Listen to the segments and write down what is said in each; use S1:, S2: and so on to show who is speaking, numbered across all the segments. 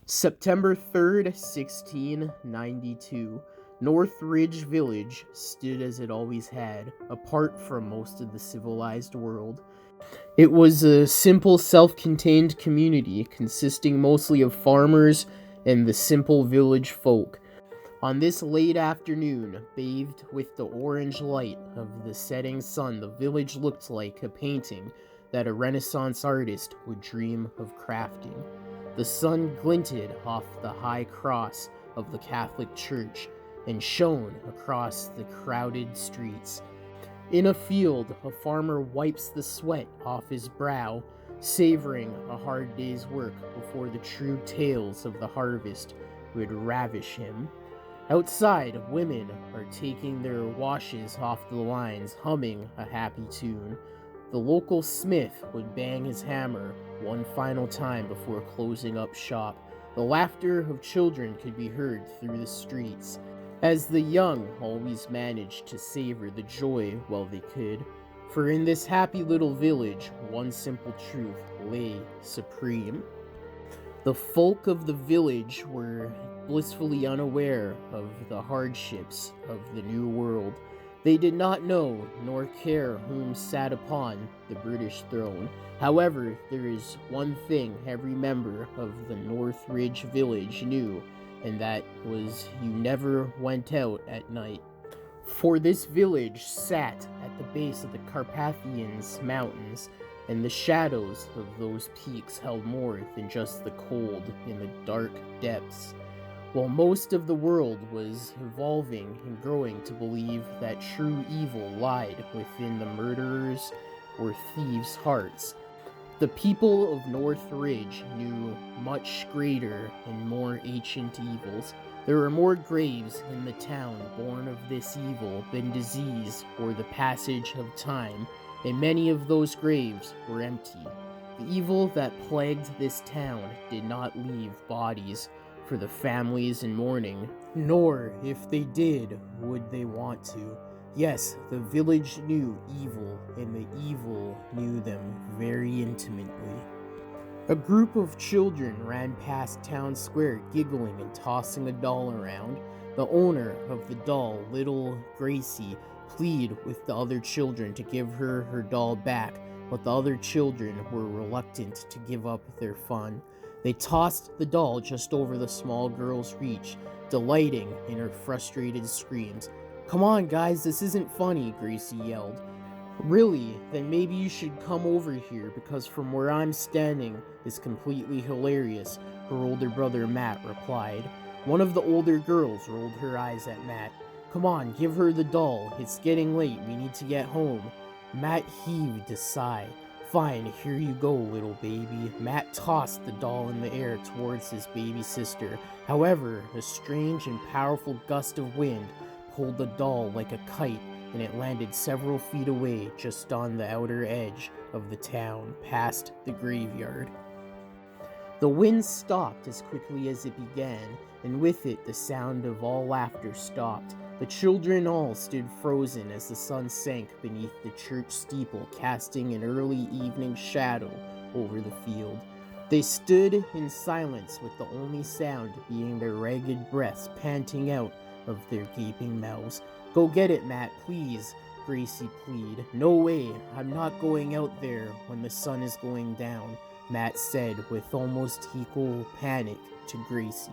S1: September 3rd, 1692. Northridge Village stood as it always had, apart from most of the civilized world. It was a simple, self-contained community consisting mostly of farmers and the simple village folk. On this late afternoon, bathed with the orange light of the setting sun, the village looked like a painting that a Renaissance artist would dream of crafting. The sun glinted off the high cross of the Catholic Church and shone across the crowded streets. In a field, a farmer wipes the sweat off his brow, savoring a hard day's work before the true tales of the harvest would ravish him. Outside, women are taking their washes off the lines, humming a happy tune. The local smith would bang his hammer one final time before closing up shop. The laughter of children could be heard through the streets, as the young always managed to savor the joy while they could. For in this happy little village, one simple truth lay supreme. The folk of the village were blissfully unaware of the hardships of the New World. They did not know nor care whom sat upon the British throne. However, there is one thing every member of the Northridge village knew, and that was you never went out at night. For this village sat at the base of the Carpathians mountains, and the shadows of those peaks held more than just the cold in the dark depths. While most of the world was evolving and growing to believe that true evil lied within the murderers' or thieves' hearts, the people of Northridge knew much greater and more ancient evils. There were more graves in the town born of this evil than disease or the passage of time, and many of those graves were empty. The evil that plagued this town did not leave bodies for the families in mourning, nor, if they did, would they want to. Yes, the village knew evil, and the evil knew them very intimately. A group of children ran past town square, giggling and tossing a doll around. The owner of the doll, little Gracie, pleaded with the other children to give her doll back, but the other children were reluctant to give up their fun. They tossed the doll just over the small girl's reach, delighting in her frustrated screams. "Come on, guys, this isn't funny," Gracie yelled. "Really? Then maybe you should come over here, because from where I'm standing is completely hilarious," her older brother Matt replied. One of the older girls rolled her eyes at Matt. "Come on, give her the doll. It's getting late. We need to get home." Matt heaved a sigh. "Fine, here you go, little baby." Matt tossed the doll in the air towards his baby sister. However, a strange and powerful gust of wind pulled the doll like a kite, and it landed several feet away just on the outer edge of the town, past the graveyard. The wind stopped as quickly as it began, and with it the sound of all laughter stopped. The children all stood frozen as the sun sank beneath the church steeple, casting an early evening shadow over the field. They stood in silence, with the only sound being their ragged breaths panting out of their gaping mouths. "Go get it, Matt, please," Gracie pleaded. "No way, I'm not going out there when the sun is going down," Matt said with almost equal panic to Gracie.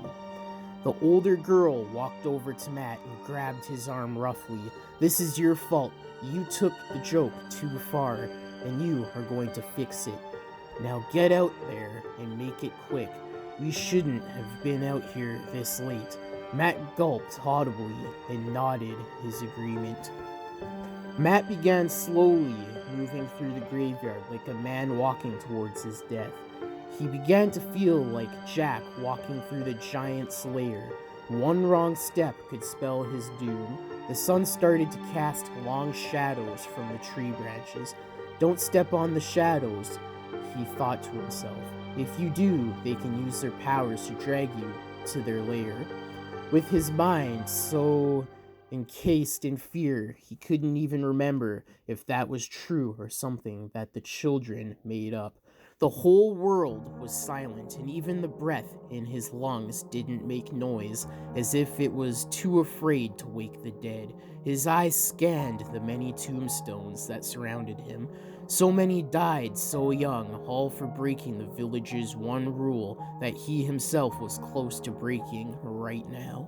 S1: The older girl walked over to Matt and grabbed his arm roughly. "This is your fault. You took the joke too far, and you are going to fix it. Now get out there and make it quick. We shouldn't have been out here this late." Matt gulped audibly and nodded his agreement. Matt began slowly moving through the graveyard like a man walking towards his death. He began to feel like Jack walking through the giant's lair. One wrong step could spell his doom. The sun started to cast long shadows from the tree branches. "Don't step on the shadows," he thought to himself. "If you do, they can use their powers to drag you to their lair." With his mind so encased in fear, he couldn't even remember if that was true or something that the children made up. The whole world was silent, and even the breath in his lungs didn't make noise, as if it was too afraid to wake the dead. His eyes scanned the many tombstones that surrounded him. So many died so young, all for breaking the village's one rule that he himself was close to breaking right now.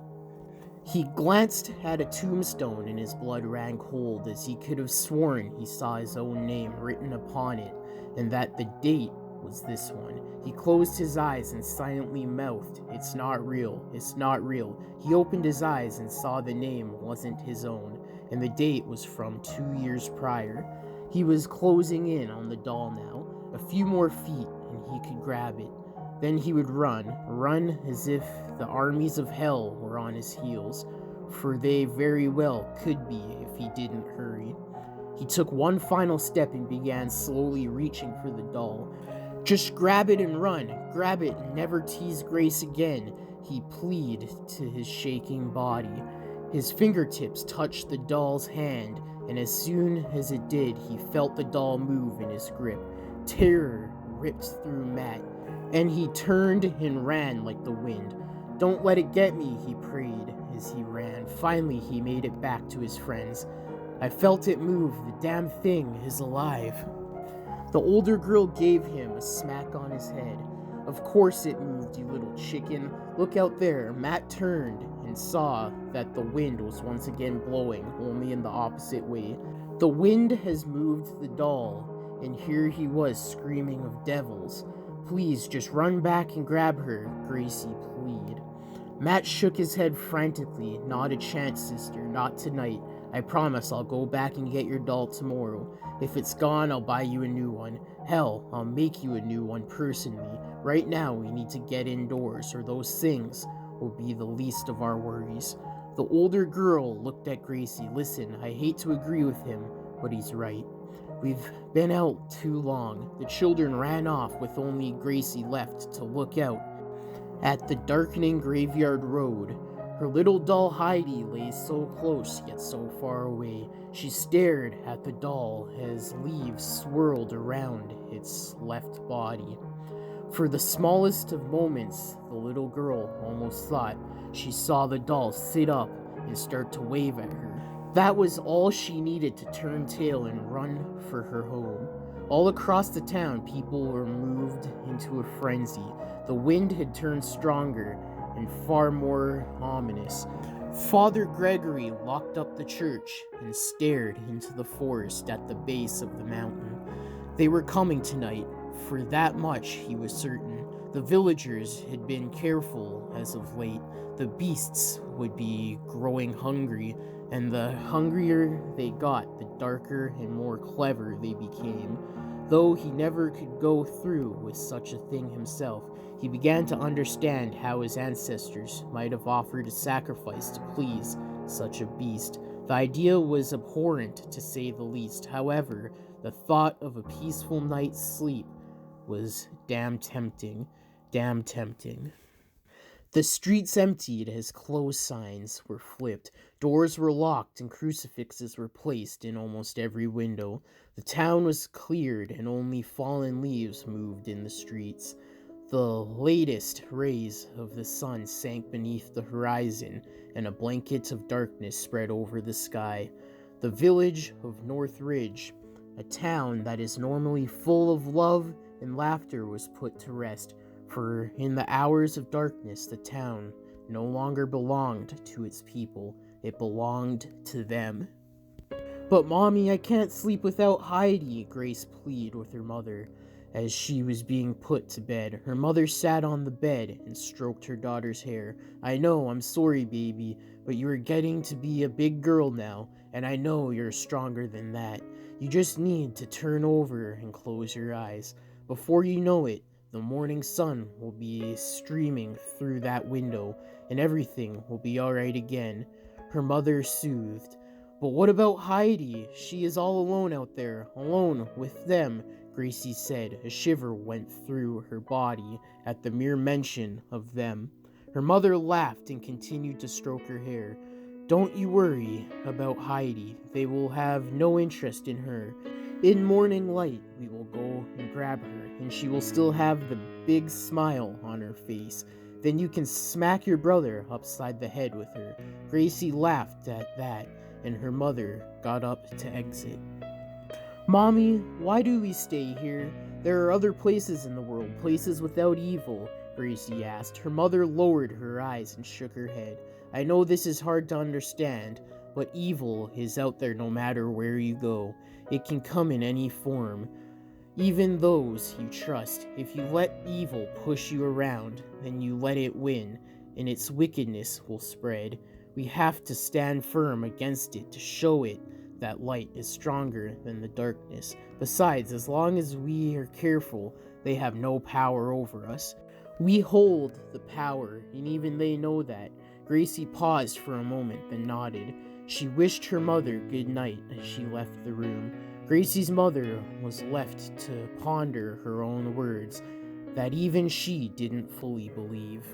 S1: He glanced at a tombstone and his blood ran cold, as he could have sworn he saw his own name written upon it, and that the date was this one. He closed his eyes and silently mouthed, "It's not real, it's not real." He opened his eyes and saw the name wasn't his own, and the date was from 2 years prior. He was closing in on the doll now. A few more feet and he could grab it. Then he would run as if the armies of hell were on his heels, for they very well could be if he didn't hurry. He took one final step and began slowly reaching for the doll. "Just grab it and run. Grab it and never tease Grace again," he pleaded to his shaking body. His fingertips touched the doll's hand, and as soon as it did, he felt the doll move in his grip. Terror ripped through Matt, and he turned and ran like the wind. "Don't let it get me," he prayed as he ran. Finally, he made it back to his friends. "I felt it move. The damn thing is alive." The older girl gave him a smack on his head. "Of course it moved, you little chicken. Look out there." Matt turned and saw that the wind was once again blowing, only in the opposite way. The wind has moved the doll, and here he was screaming of devils. "Please, just run back and grab her," Gracie pleaded. Matt shook his head frantically. "Not a chance, sister. Not tonight. I promise I'll go back and get your doll tomorrow. If it's gone, I'll buy you a new one. Hell, I'll make you a new one personally. Right now, we need to get indoors, or those things will be the least of our worries." The older girl looked at Gracie. "Listen, I hate to agree with him, but he's right. We've been out too long." The children ran off with only Gracie left to look out at the darkening graveyard road. Her little doll Heidi lay so close yet so far away. She stared at the doll as leaves swirled around its left body. For the smallest of moments, the little girl almost thought she saw the doll sit up and start to wave at her. That was all she needed to turn tail and run for her home. All across the town, people were moved into a frenzy. The wind had turned stronger and far more ominous. Father Gregory locked up the church and stared into the forest at the base of the mountain. They were coming tonight, for that much he was certain. The villagers had been careful as of late. The beasts would be growing hungry, and the hungrier they got, the darker and more clever they became. Though he never could go through with such a thing himself, he began to understand how his ancestors might have offered a sacrifice to please such a beast. The idea was abhorrent, to say the least. However, the thought of a peaceful night's sleep was damn tempting. Damn tempting. The streets emptied as close signs were flipped. Doors were locked and crucifixes were placed in almost every window. The town was cleared and only fallen leaves moved in the streets. The latest rays of the sun sank beneath the horizon, and a blanket of darkness spread over the sky. The village of North Ridge, a town that is normally full of love and laughter, was put to rest, for in the hours of darkness the town no longer belonged to its people, it belonged to them. "But Mommy, I can't sleep without Heidi," Grace pleaded with her mother as she was being put to bed. Her mother sat on the bed and stroked her daughter's hair. "I know, I'm sorry, baby, but you are getting to be a big girl now, and I know you're stronger than that. You just need to turn over and close your eyes. Before you know it, the morning sun will be streaming through that window, and everything will be alright again," her mother soothed. "But what about Heidi? She is all alone out there, alone with them," Gracie said. A shiver went through her body at the mere mention of them. Her mother laughed and continued to stroke her hair. Don't you worry about Heidi. They will have no interest in her. In morning light, we will go and grab her, and she will still have the big smile on her face. Then you can smack your brother upside the head with her." Gracie laughed at that, and her mother got up to exit. "Mommy, why do we stay here? There are other places in the world, places without evil," Gracie asked. Her mother lowered her eyes and shook her head. "I know this is hard to understand, but evil is out there no matter where you go. It can come in any form, even those you trust. If you let evil push you around, then you let it win, and its wickedness will spread. We have to stand firm against it to show it that light is stronger than the darkness. Besides, as long as we are careful, they have no power over us. We hold the power, and even they know that." Gracie paused for a moment, then nodded. She wished her mother good night as she left the room. Gracie's mother was left to ponder her own words that even she didn't fully believe.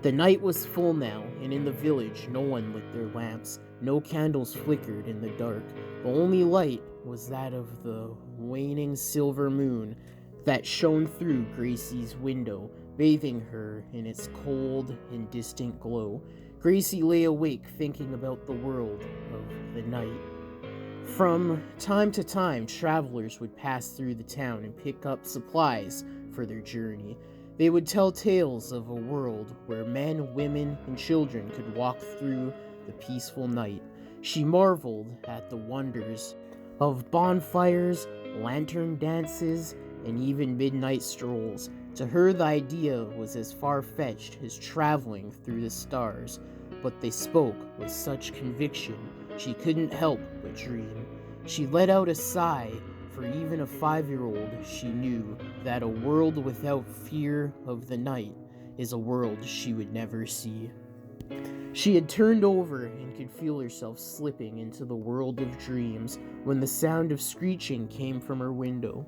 S1: The night was full now, and in the village no one lit their lamps. No candles flickered in the dark. The only light was that of the waning silver moon that shone through Gracie's window, bathing her in its cold and distant glow. Gracie lay awake thinking about the world of the night. From time to time, travelers would pass through the town and pick up supplies for their journey. They would tell tales of a world where men, women, and children could walk through the peaceful night. She marveled at the wonders of bonfires, lantern dances, and even midnight strolls. To her, the idea was as far-fetched as traveling through the stars, but they spoke with such conviction she couldn't help but dream. She let out a sigh. For even a 5-year-old, she knew that a world without fear of the night is a world she would never see. She had turned over and could feel herself slipping into the world of dreams when the sound of screeching came from her window.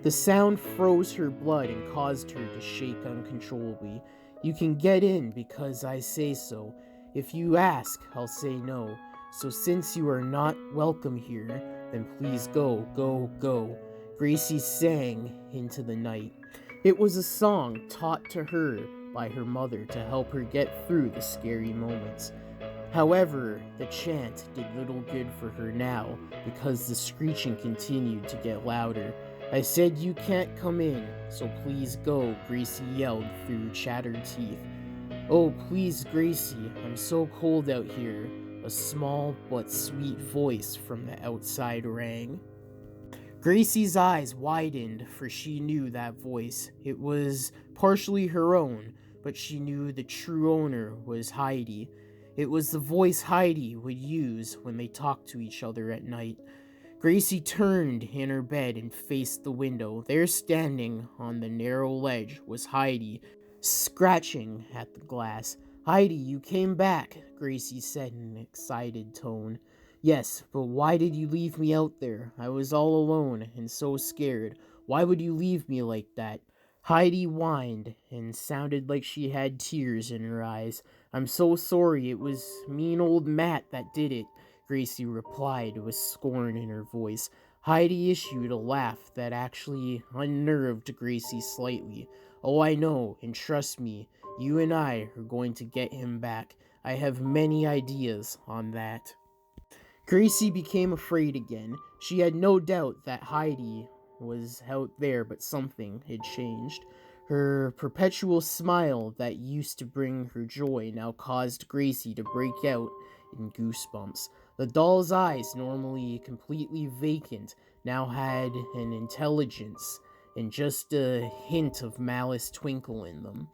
S1: The sound froze her blood and caused her to shake uncontrollably. "You can get in because I say so. If you ask, I'll say no. So since you are not welcome here, then please go, go, go," Gracie sang into the night. It was a song taught to her by her mother to help her get through the scary moments. However, the chant did little good for her now because the screeching continued to get louder. "I said you can't come in, so please go," Gracie yelled through chattered teeth. "Oh, please, Gracie, I'm so cold out here," a small but sweet voice from the outside rang. Gracie's eyes widened, for she knew that voice. It was partially her own, but she knew the true owner was Heidi. It was the voice Heidi would use when they talked to each other at night. Gracie turned in her bed and faced the window. There, standing on the narrow ledge, was Heidi, scratching at the glass. "Heidi, you came back," Gracie said in an excited tone. "Yes, but why did you leave me out there? I was all alone and so scared. Why would you leave me like that?" Heidi whined and sounded like she had tears in her eyes. "I'm so sorry. It was mean old Matt that did it," Gracie replied with scorn in her voice. Heidi issued a laugh that actually unnerved Gracie slightly. "Oh, I know, and trust me, you and I are going to get him back. I have many ideas on that." Gracie became afraid again. She had no doubt that Heidi was out there, but something had changed. Her perpetual smile that used to bring her joy now caused Gracie to break out in goosebumps. The doll's eyes, normally completely vacant, now had an intelligence and just a hint of malice twinkle in them.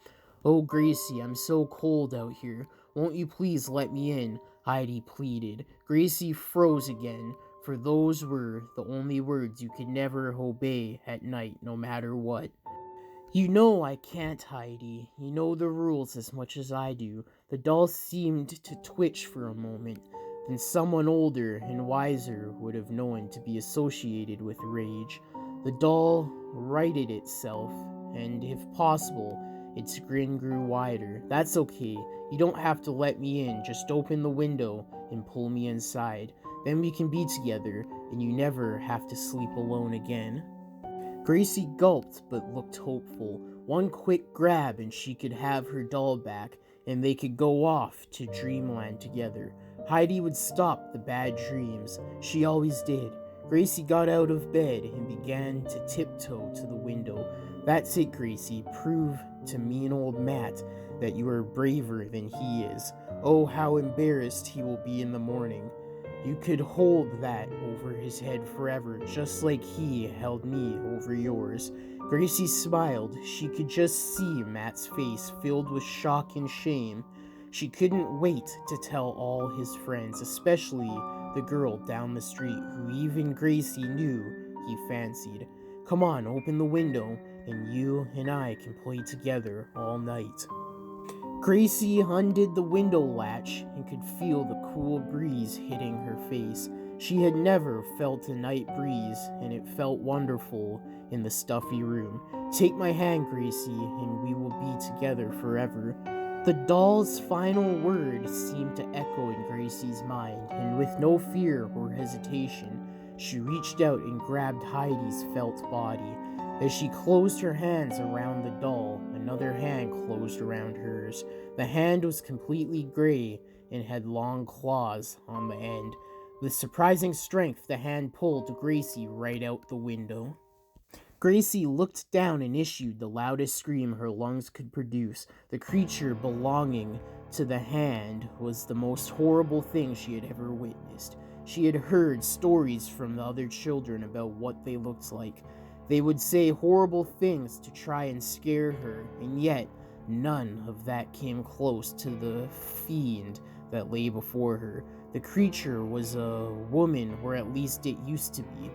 S1: "Oh, Gracie, I'm so cold out here. Won't you please let me in?" Heidi pleaded. Gracie froze again, for those were the only words you could never obey at night, no matter what. "You know I can't, Heidi. You know the rules as much as I do." The doll seemed to twitch for a moment. Then someone older and wiser would have known to be associated with rage. The doll righted itself, and if possible, Its grin grew wider. "That's okay. You don't have to let me in. Just open the window and pull me inside. Then we can be together, and you never have to sleep alone again." Gracie gulped but looked hopeful. One quick grab and she could have her doll back, and they could go off to dreamland together. Heidi would stop the bad dreams. She always did. Gracie got out of bed and began to tiptoe to the window. "That's it, Gracie. Prove to mean old Matt that you are braver than he is. Oh, how embarrassed he will be in the morning. You could hold that over his head forever, just like he held me over yours." Gracie smiled. She could just see Matt's face filled with shock and shame. She couldn't wait to tell all his friends, especially the girl down the street who even Gracie knew he fancied. "Come on, open the window, and you and I can play together all night." Gracie undid the window latch and could feel the cool breeze hitting her face. She had never felt a night breeze, and it felt wonderful in the stuffy room. "Take my hand, Gracie, and we will be together forever." The doll's final word seemed to echo in Gracie's mind, and with no fear or hesitation, she reached out and grabbed Heidi's felt body. As she closed her hands around the doll, another hand closed around hers. The hand was completely gray and had long claws on the end. With surprising strength, the hand pulled Gracie right out the window. Gracie looked down and issued the loudest scream her lungs could produce. The creature belonging to the hand was the most horrible thing she had ever witnessed. She had heard stories from the other children about what they looked like. They would say horrible things to try and scare her, and yet none of that came close to the fiend that lay before her. The creature was a woman, or at least it used to be.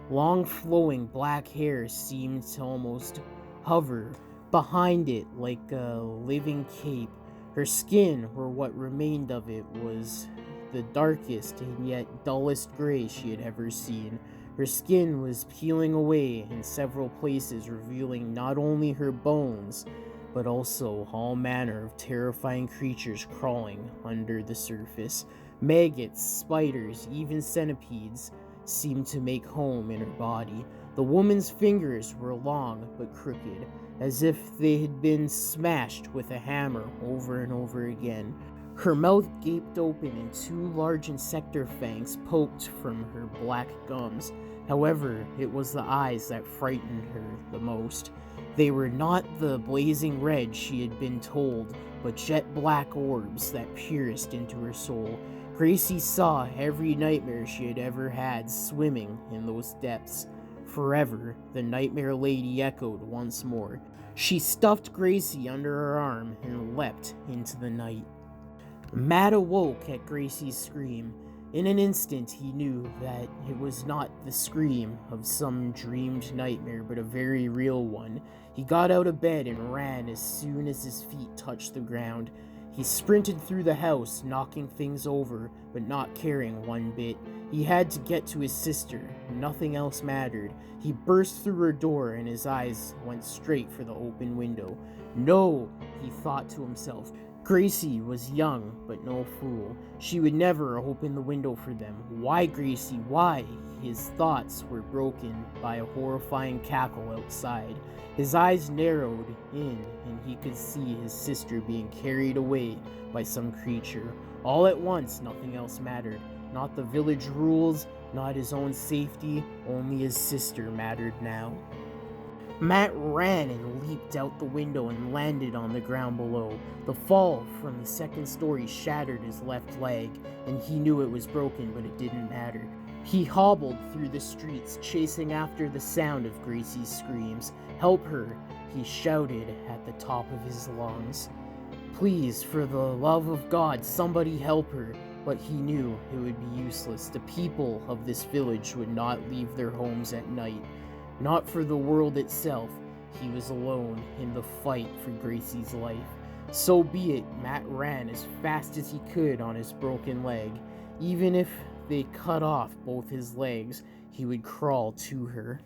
S1: Long flowing black hair seemed to almost hover behind it like a living cape. Her skin, or what remained of it, was the darkest and yet dullest gray she had ever seen. Her skin was peeling away in several places, revealing not only her bones, but also all manner of terrifying creatures crawling under the surface. Maggots, spiders, even centipedes seemed to make home in her body. The woman's fingers were long but crooked, as if they had been smashed with a hammer over and over again. Her mouth gaped open and two large insector fangs poked from her black gums. However, it was the eyes that frightened her the most. They were not the blazing red she had been told, but jet black orbs that pierced into her soul. Gracie saw every nightmare she had ever had swimming in those depths. "Forever," the nightmare lady echoed once more. She stuffed Gracie under her arm and leapt into the night. Matt awoke at Gracie's scream. In an instant, he knew that it was not the scream of some dreamed nightmare, but a very real one. He got out of bed and ran as soon as his feet touched the ground. He sprinted through the house, knocking things over, but not caring one bit. He had to get to his sister. Nothing else mattered. He burst through her door, and his eyes went straight for the open window. "No," he thought to himself. Gracie was young, but no fool. She would never open the window for them. Why, Gracie, why? His thoughts were broken by a horrifying cackle outside. His eyes narrowed in, and he could see his sister being carried away by some creature. All at once, nothing else mattered. Not the village rules, not his own safety, only his sister mattered now. Matt ran and leaped out the window and landed on the ground below. The fall from the second story shattered his left leg, and he knew it was broken, but it didn't matter. He hobbled through the streets, chasing after the sound of Gracie's screams. "Help her!" he shouted at the top of his lungs. Please, for the love of God, somebody help her. But he knew it would be useless. The people of this village would not leave their homes at night. Not for the world itself. He was alone in the fight for Gracie's life. So be it, Matt ran as fast as he could on his broken leg. Even if they cut off both his legs, he would crawl to her.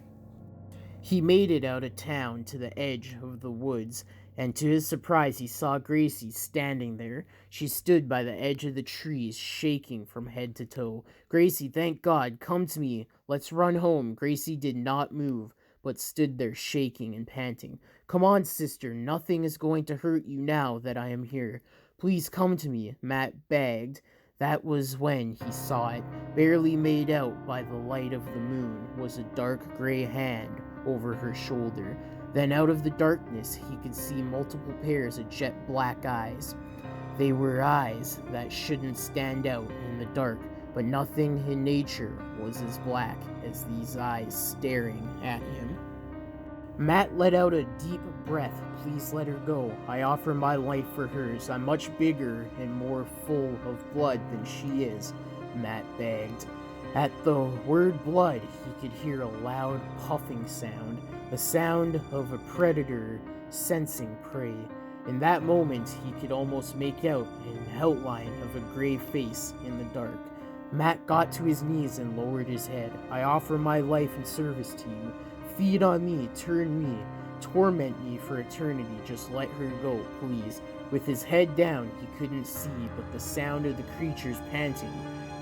S1: He made it out of town to the edge of the woods, And to his surprise, he saw Gracie standing there. She stood by the edge of the trees, shaking from head to toe. "Gracie, thank God, come to me. Let's run home." Gracie did not move, but stood there shaking and panting. "Come on, sister, nothing is going to hurt you now that I am here. Please come to me," Matt begged. That was when he saw it. Barely made out by the light of the moon was a dark gray hand over her shoulder. Then out of the darkness he could see multiple pairs of jet black eyes. They were eyes that shouldn't stand out in the dark, but nothing in nature was as black as these eyes staring at him. Matt let out a deep breath. "Please let her go. I offer my life for hers. I'm much bigger and more full of blood than she is," Matt begged. At the word blood, he could hear a loud puffing sound, the sound of a predator sensing prey. In that moment, he could almost make out an outline of a gray face in the dark. Matt got to his knees and lowered his head. "I offer my life in service to you. Feed on me, turn me, torment me for eternity. Just let her go, please." With his head down, he couldn't see, but the sound of the creatures panting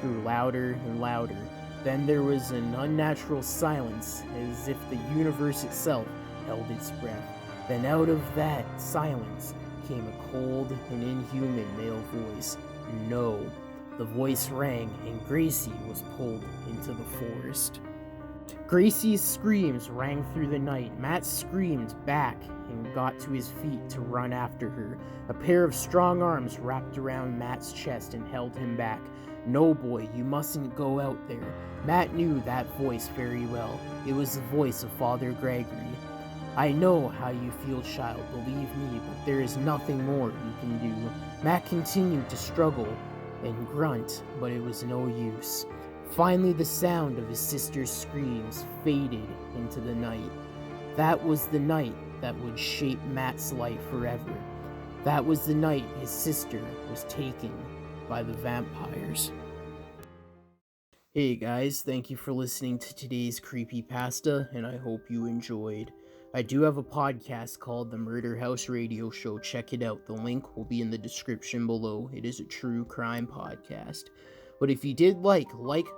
S1: grew louder and louder. Then there was an unnatural silence, as if the universe itself held its breath. Then out of that silence came a cold and inhuman male voice. "No." The voice rang, and Gracie was pulled into the forest. Gracie's screams rang through the night. Matt screamed back and got to his feet to run after her. A pair of strong arms wrapped around Matt's chest and held him back. "No, boy, you mustn't go out there." Matt knew that voice very well. It was the voice of Father Gregory. "I know how you feel, child, believe me, but there is nothing more you can do." Matt continued to struggle and grunt, but it was no use. Finally, the sound of his sister's screams faded into the night. That was the night that would shape Matt's life forever. That was the night his sister was taken by the vampires. Hey guys, thank you for listening to today's Creepypasta, and I hope you enjoyed. I do have a podcast called The Murder House Radio Show. Check it out. The link will be in the description below. It is a true crime podcast. But if you did like,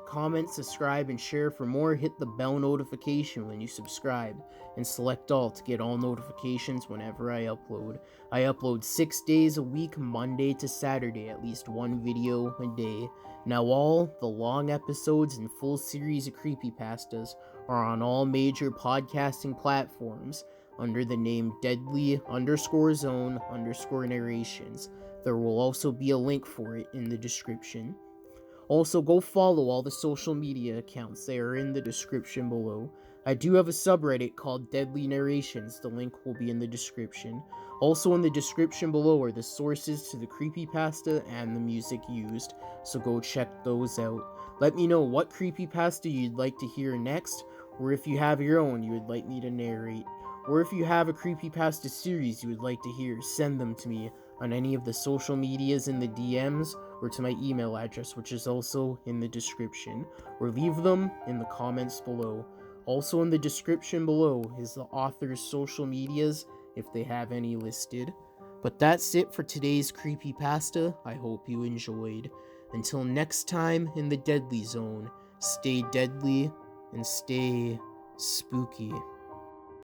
S1: comment, subscribe, and share. For more, hit the bell notification when you subscribe, and select all to get all notifications whenever I upload. I upload 6 days a week, Monday to Saturday, at least one video a day. Now all the long episodes and full series of creepypastas are on all major podcasting platforms under the name Deadly_Zone_Narrations. There will also be a link for it in the description. Also, go follow all the social media accounts. They are in the description below. I do have a subreddit called Deadly Narrations. The link will be in the description. Also in the description below are the sources to the creepypasta and the music used, so go check those out. Let me know what creepypasta you'd like to hear next, or if you have your own you would like me to narrate. Or if you have a creepypasta series you would like to hear, send them to me on any of the social medias in the DMs, or to my email address, which is also in the description, or leave them in the comments below. Also in the description below is the author's social medias, if they have any listed. But that's it for today's creepypasta. I hope you enjoyed. Until next time in the Deadly Zone, stay deadly and stay spooky.